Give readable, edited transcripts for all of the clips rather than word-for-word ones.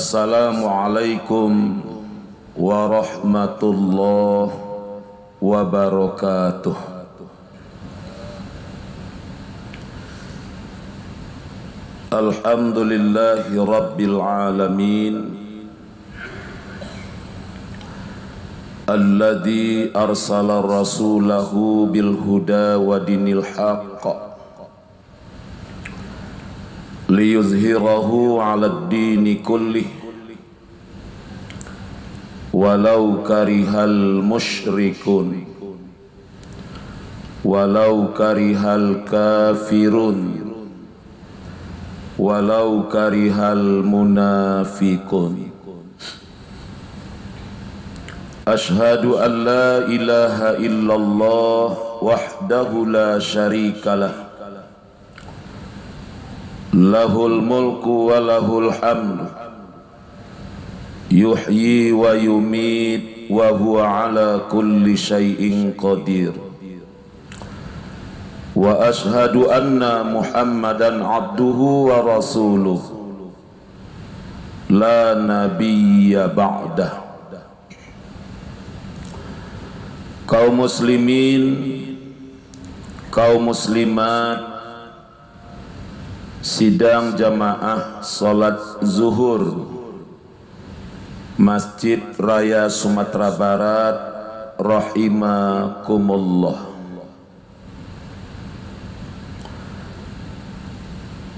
Assalamualaikum warahmatullahi wabarakatuh. Alhamdulillahi rabbil alamin, alladzi arsala rasulahu bil huda wa dinil haqq liyuzhirahu 'alad dini kullih walau karihal musyrikun walau karihal kafirun walau karihal munafiqun. Ashhadu an la ilaha illallah wahdahu la syarikalah, lahul mulku wa lahul hamdu, yuhyi wa yumit wa huwa ala kulli syai'in qadir. Wa ashhadu anna Muhammadan abduhu wa rasuluh la nabiyya ba'dah. Kaum muslimin, kaum muslimat, sidang jamaah salat zuhur Masjid Raya Sumatera Barat rahimakumullah.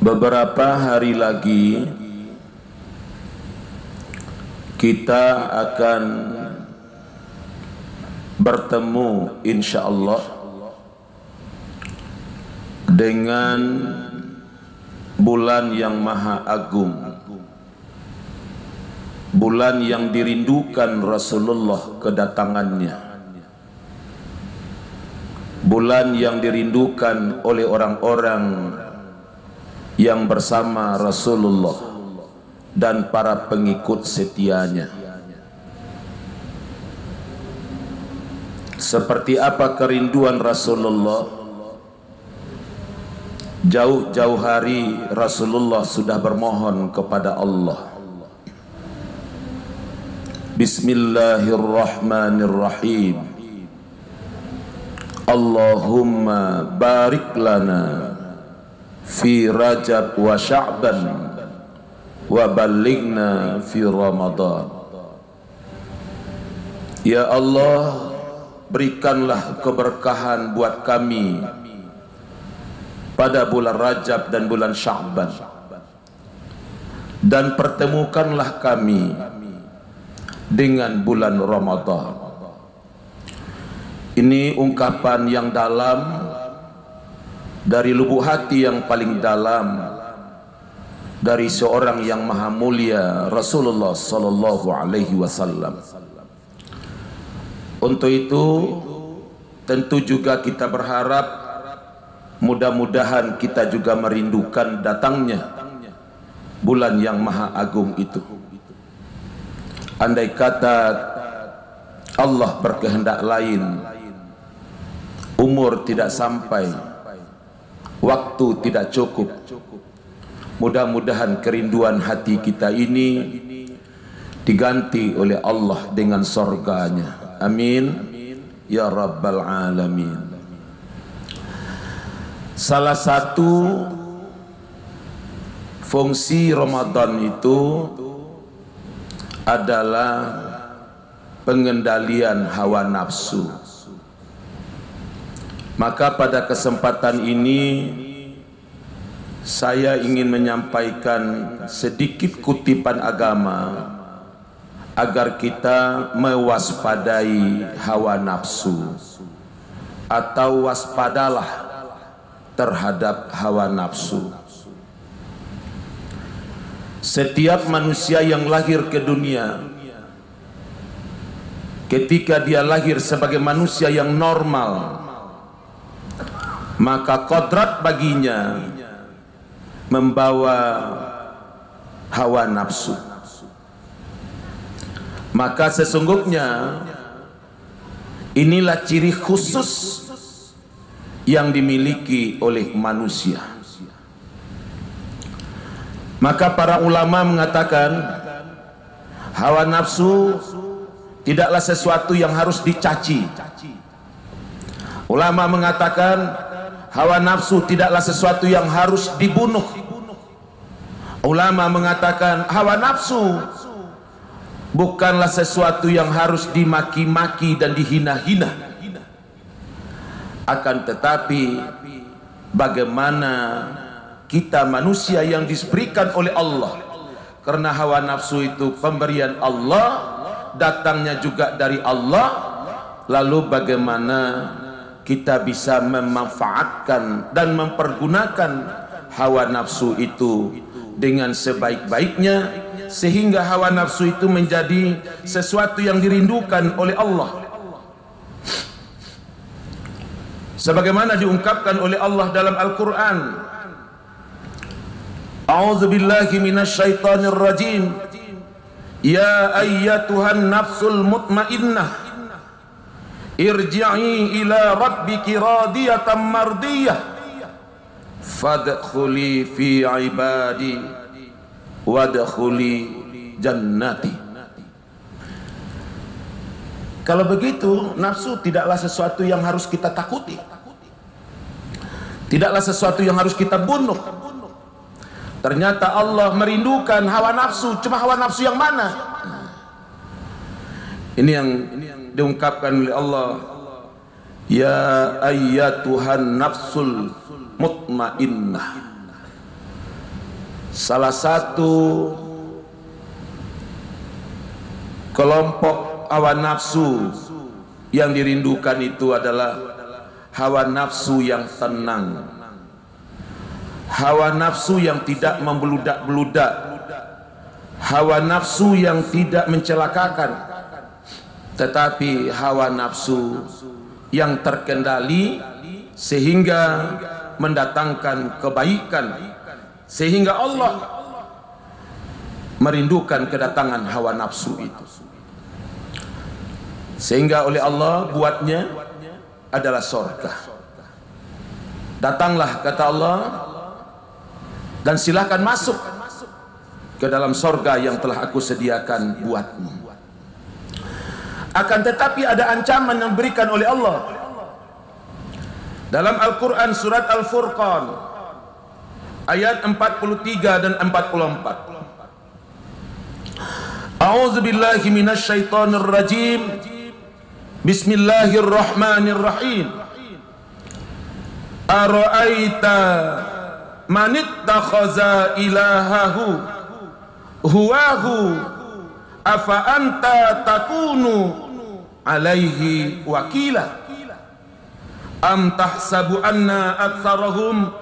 Beberapa hari lagi kita akan bertemu insyaallah dengan bulan yang maha agung, bulan yang dirindukan Rasulullah kedatangannya, bulan yang dirindukan oleh orang-orang yang bersama Rasulullah dan para pengikut setianya. Seperti apa kerinduan Rasulullah? Jauh-jauh hari Rasulullah sudah bermohon kepada Allah. Bismillahirrahmanirrahim. Allahumma barik lana fi Rajab wa Sya'ban wa ballighna fi Ramadan. Ya Allah, berikanlah keberkahan buat kami pada bulan Rajab dan bulan Sya'ban, dan pertemukanlah kami dengan bulan Ramadan. Ini ungkapan yang dalam dari lubuk hati yang paling dalam dari seorang yang maha mulia, Rasulullah sallallahu alaihi wasallam. Untuk itu tentu juga kita berharap mudah-mudahan kita juga merindukan datangnya bulan yang maha agung itu. Andai kata Allah berkehendak lain, umur tidak sampai, waktu tidak cukup, mudah-mudahan kerinduan hati kita ini diganti oleh Allah dengan surganya. Amin ya rabbal alamin. Salah satu fungsi Ramadan itu adalah pengendalian hawa nafsu. Maka pada kesempatan ini saya ingin menyampaikan sedikit kutipan agama agar kita mewaspadai hawa nafsu, atau waspadalah terhadap hawa nafsu. Setiap manusia yang lahir ke dunia, ketika dia lahir sebagai manusia yang normal, maka kodrat baginya membawa hawa nafsu. Maka sesungguhnya inilah ciri khusus yang dimiliki oleh manusia. Maka para ulama mengatakan Hawa nafsu tidaklah sesuatu yang harus dicaci. Ulama mengatakan hawa nafsu tidaklah sesuatu yang harus dibunuh. Ulama mengatakan hawa nafsu bukanlah sesuatu yang harus dimaki-maki dan dihina-hina. Akan tetapi bagaimana kita manusia yang diberikan oleh Allah, karena hawa nafsu itu pemberian Allah, datangnya juga dari Allah. Lalu bagaimana kita bisa memanfaatkan dan mempergunakan hawa nafsu itu dengan sebaik-baiknya, sehingga hawa nafsu itu menjadi sesuatu yang dirindukan oleh Allah. Sebagaimana diungkapkan oleh Allah dalam Al-Quran, A'udzu billahi minasyaitonir rajim. Ya ayyatuhan nafsul mutmainnah, irji'i ila rabbiki radiyatan mardiyah, fadkhuli fi ibadi wadkhuli jannati. Kalau begitu, nafsu tidaklah sesuatu yang harus kita takuti, tidaklah sesuatu yang harus kita bunuh. Ternyata Allah merindukan hawa nafsu. Cuma hawa nafsu yang mana? Ini yang diungkapkan oleh Allah. Ya ayyatuhan nafsul mutmainnah. Salah satu kelompok hawa nafsu yang dirindukan itu adalah hawa nafsu yang tenang, hawa nafsu yang tidak membeludak-beludak, hawa nafsu yang tidak mencelakakan, tetapi hawa nafsu yang terkendali sehingga mendatangkan kebaikan, sehingga Allah merindukan kedatangan hawa nafsu itu, sehingga oleh Allah buatnya adalah surga. Datanglah, kata Allah, dan silakan masuk ke dalam surga yang telah aku sediakan buatmu. Akan tetapi ada ancaman yang diberikan oleh Allah dalam Al-Quran surat Al-Furqan ayat 43 dan 44. A'udzu billahi minasyaitonir rajim. Bismillahirrahmanirrahim. Ara'aita man ittakhadha ilahahu huwahu afa anta takunu alaihi wakila am tahsabu anna aktsarahum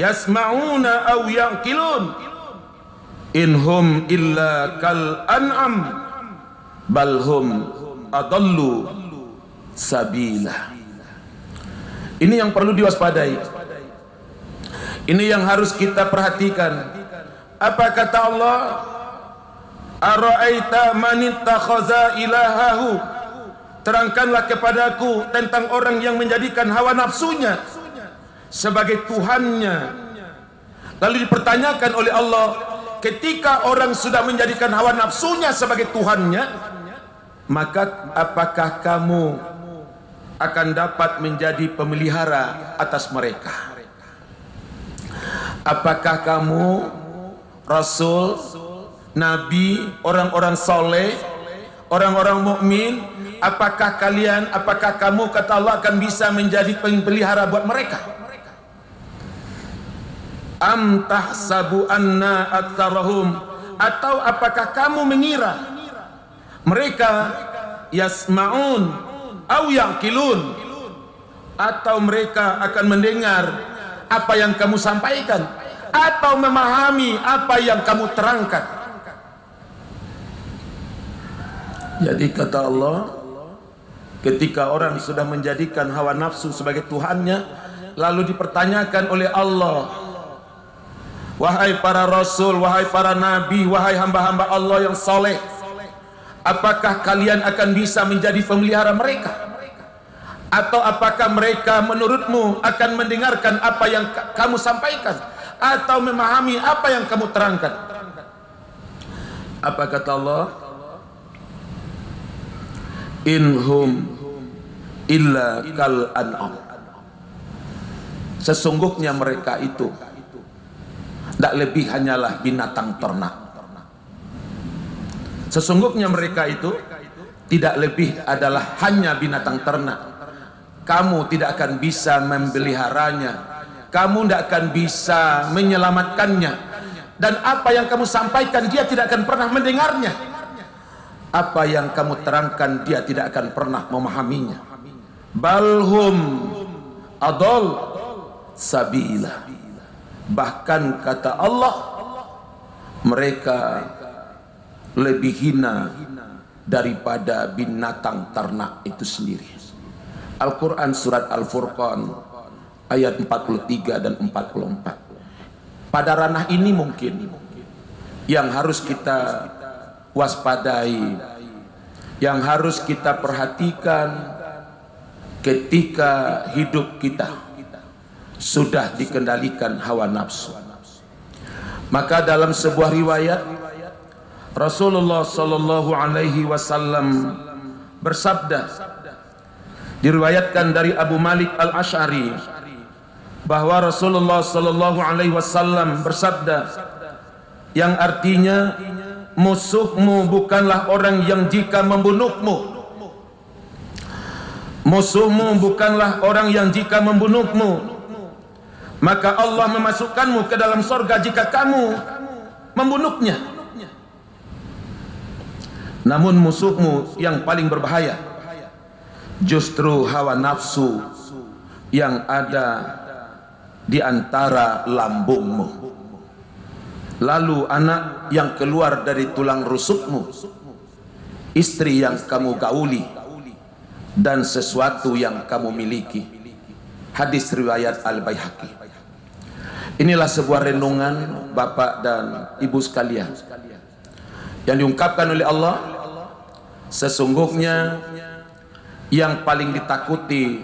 yasma'una aw yaqilun inhum illa kal an'am bal hum adallu sabila. Ini yang perlu diwaspadai. Ini yang harus kita perhatikan. Apa kata Allah? Ara'aita man ittakhadha ilahahu. Terangkanlah kepadaku tentang orang yang menjadikan hawa nafsunya sebagai Tuhannya. Lalu dipertanyakan oleh Allah, ketika orang sudah menjadikan hawa nafsunya sebagai Tuhannya, maka apakah kamu akan dapat menjadi pemelihara atas mereka? Apakah kamu, Rasul, Nabi, orang-orang soleh, orang-orang mukmin, apakah kamu, kata Allah, akan bisa menjadi pemelihara buat mereka? Am tahsabu anna aktsarahum, atau apakah kamu mengira mereka yasma'un au yaqilun, atau mereka akan mendengar apa yang kamu sampaikan, atau memahami apa yang kamu terangkan? Jadi kata Allah, ketika orang sudah menjadikan hawa nafsu sebagai Tuhannya, lalu dipertanyakan oleh Allah, wahai para rasul, wahai para nabi, wahai hamba-hamba Allah yang soleh, apakah kalian akan bisa menjadi pemelihara mereka? Atau apakah mereka menurutmu akan mendengarkan apa yang kamu sampaikan, atau memahami apa yang kamu terangkan? Apa kata Allah? inhum illa kal an'am. Sesungguhnya mereka itu tidak lebih hanyalah binatang ternak. Sesungguhnya mereka itu tidak lebih adalah hanya binatang ternak. Kamu tidak akan bisa memeliharanya, kamu tidak akan bisa menyelamatkannya, dan apa yang kamu sampaikan dia tidak akan pernah mendengarnya. Apa yang kamu terangkan dia tidak akan pernah memahaminya. Balhum adol sabila. Bahkan kata Allah, mereka lebih hina daripada binatang ternak itu sendiri. Al-Quran surat Al-Furqan ayat 43 dan 44. Pada ranah ini mungkin yang harus kita waspadai, yang harus kita perhatikan ketika hidup kita sudah dikendalikan hawa nafsu. Maka dalam sebuah riwayat Rasulullah sallallahu alaihi wasallam bersabda, diriwayatkan dari Abu Malik Al-Asy'ari bahwa Rasulullah sallallahu alaihi wasallam bersabda, yang artinya musuhmu bukanlah orang yang jika membunuhmu. Musuhmu bukanlah orang yang jika membunuhmu, maka Allah memasukkanmu ke dalam surga jika kamu membunuhnya. Namun musuhmu yang paling berbahaya justru hawa nafsu yang ada di antara lambungmu. Lalu anak yang keluar dari tulang rusukmu, istri yang kamu gauli, dan sesuatu yang kamu miliki. Hadis riwayat Al-Baihaqi. Inilah sebuah renungan Bapak dan Ibu sekalian yang diungkapkan oleh Allah. Sesungguhnya yang paling ditakuti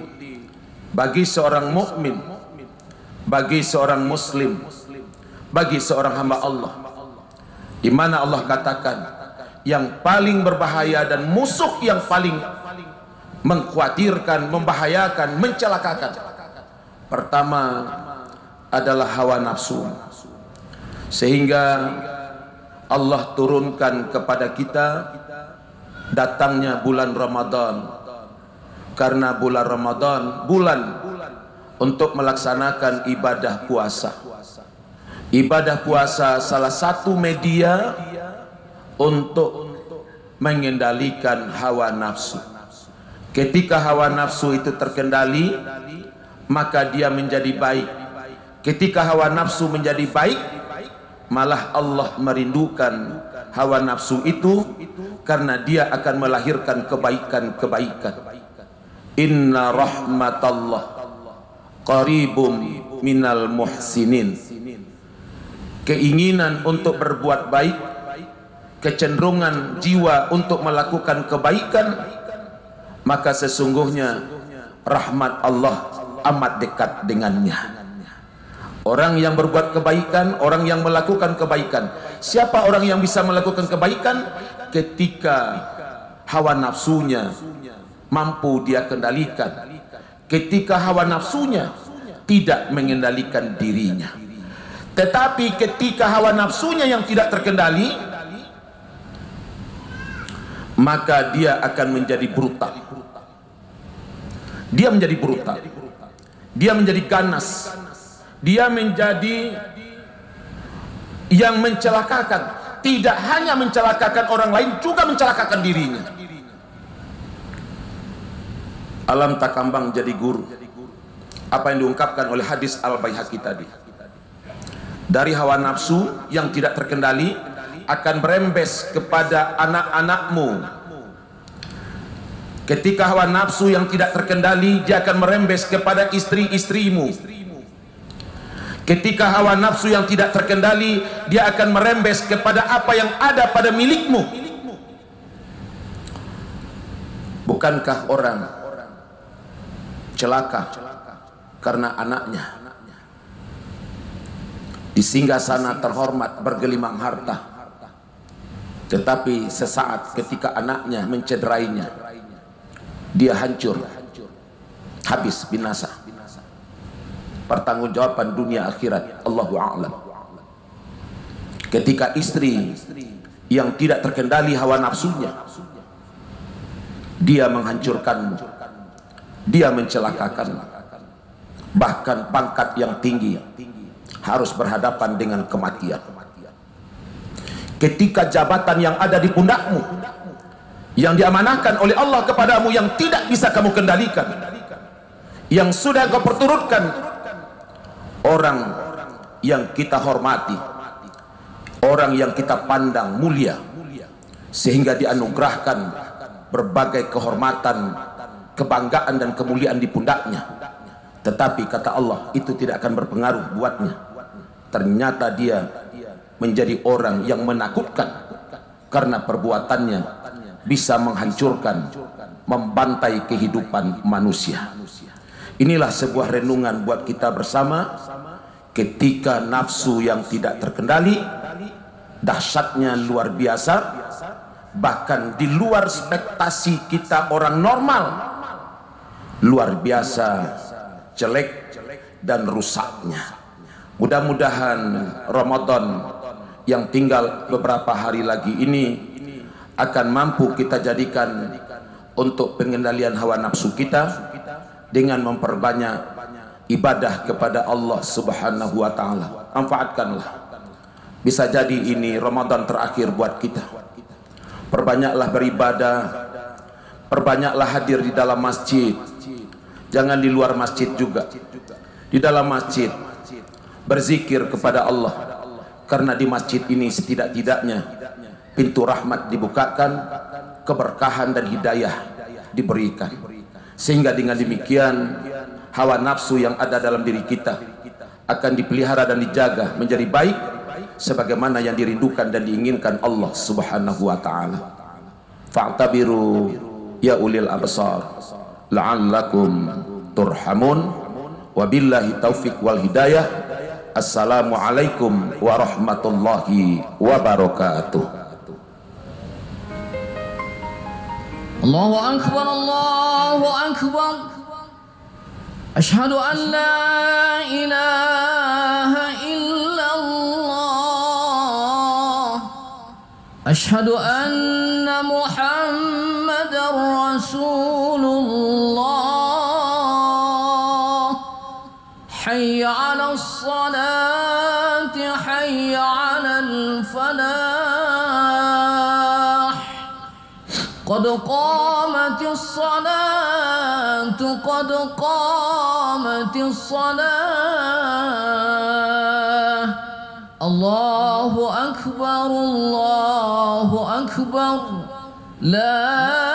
bagi seorang mukmin, bagi seorang muslim, bagi seorang hamba Allah, di mana Allah katakan yang paling berbahaya dan musuh yang paling mengkhawatirkan, membahayakan, mencelakakan, pertama adalah hawa nafsu. Sehingga Allah turunkan kepada kita datangnya bulan Ramadan, karena bulan Ramadan bulan untuk melaksanakan ibadah puasa. Ibadah puasa salah satu media untuk mengendalikan hawa nafsu. Ketika hawa nafsu itu terkendali, maka dia menjadi baik. Ketika hawa nafsu menjadi baik, malah Allah merindukan hawa nafsu itu, karena dia akan melahirkan kebaikan-kebaikan. Inna rahmatallah qaribum minal muhsinin. Keinginan untuk berbuat baik, kecenderungan jiwa untuk melakukan kebaikan, maka sesungguhnya rahmat Allah amat dekat dengannya. Orang yang berbuat kebaikan, orang yang melakukan kebaikan. Siapa orang yang bisa melakukan kebaikan? Ketika hawa nafsunya mampu dia kendalikan, ketika hawa nafsunya tidak mengendalikan dirinya. Tetapi ketika hawa nafsunya yang tidak terkendali, maka dia akan menjadi brutal. Dia menjadi brutal, dia menjadi ganas, dia menjadi yang mencelakakan. Tidak hanya mencelakakan orang lain, juga mencelakakan dirinya. Alam takambang jadi guru. Apa yang diungkapkan oleh hadis Al-Baihaqi tadi, dari hawa nafsu yang tidak terkendali akan berembes kepada anak-anakmu. Ketika hawa nafsu yang tidak terkendali, dia akan merembes kepada istri-istrimu. Ketika hawa nafsu yang tidak terkendali, dia akan merembes kepada apa yang ada pada milikmu. Bukankah orang celaka karena anaknya di singgasana terhormat bergelimang harta, tetapi sesaat ketika anaknya mencederainya, dia hancur, habis, binasa. Pertanggungjawaban dunia akhirat, Allahu a'lam. Ketika istri yang tidak terkendali hawa nafsunya, dia menghancurkanmu, dia mencelakakanmu, bahkan pangkat yang tinggi harus berhadapan dengan kematian. Ketika jabatan yang ada di pundakmu, yang diamanahkan oleh Allah kepadamu, yang tidak bisa kamu kendalikan, yang sudah kau perturutkan orang yang kita hormati, orang yang kita pandang mulia, sehingga dianugerahkan berbagai kehormatan, kebanggaan dan kemuliaan di pundaknya, tetapi kata Allah itu tidak akan berpengaruh buatnya. Ternyata dia menjadi orang yang menakutkan karena perbuatannya bisa menghancurkan, membantai kehidupan manusia. Inilah sebuah renungan buat kita bersama. Ketika nafsu yang tidak terkendali, dahsyatnya luar biasa, bahkan di luar ekspektasi kita orang normal, luar biasa jelek dan rusaknya. Mudah-mudahan Ramadan yang tinggal beberapa hari lagi ini akan mampu kita jadikan untuk pengendalian hawa nafsu kita dengan memperbanyak ibadah kepada Allah Subhanahu wa taala. Manfaatkanlah. Bisa jadi ini Ramadan terakhir buat kita. Perbanyaklah beribadah, perbanyaklah hadir di dalam masjid. Jangan di luar masjid juga. Di dalam masjid berzikir kepada Allah, karena di masjid ini setidak-tidaknya pintu rahmat dibukakan, keberkahan dan hidayah diberikan, sehingga dengan demikian hawa nafsu yang ada dalam diri kita akan dipelihara dan dijaga menjadi baik sebagaimana yang dirindukan dan diinginkan Allah Subhanahu wa taala. Fa'tabiru ya ulil absar la'allakum turhamun. Wabillahi taufiq wal hidayah. Assalamualaikum warahmatullahi wabarakatuh. Allahu akbar, Allahu akbar. Asyhadu an la ilaha illallah. Asyhadu anna Muhammadar Rasulullah. Hayya 'alas salati, hayya 'alal falah. Qad qamatis salatu, qad qamatis salah. Allahu akbar, Allahu akbar. La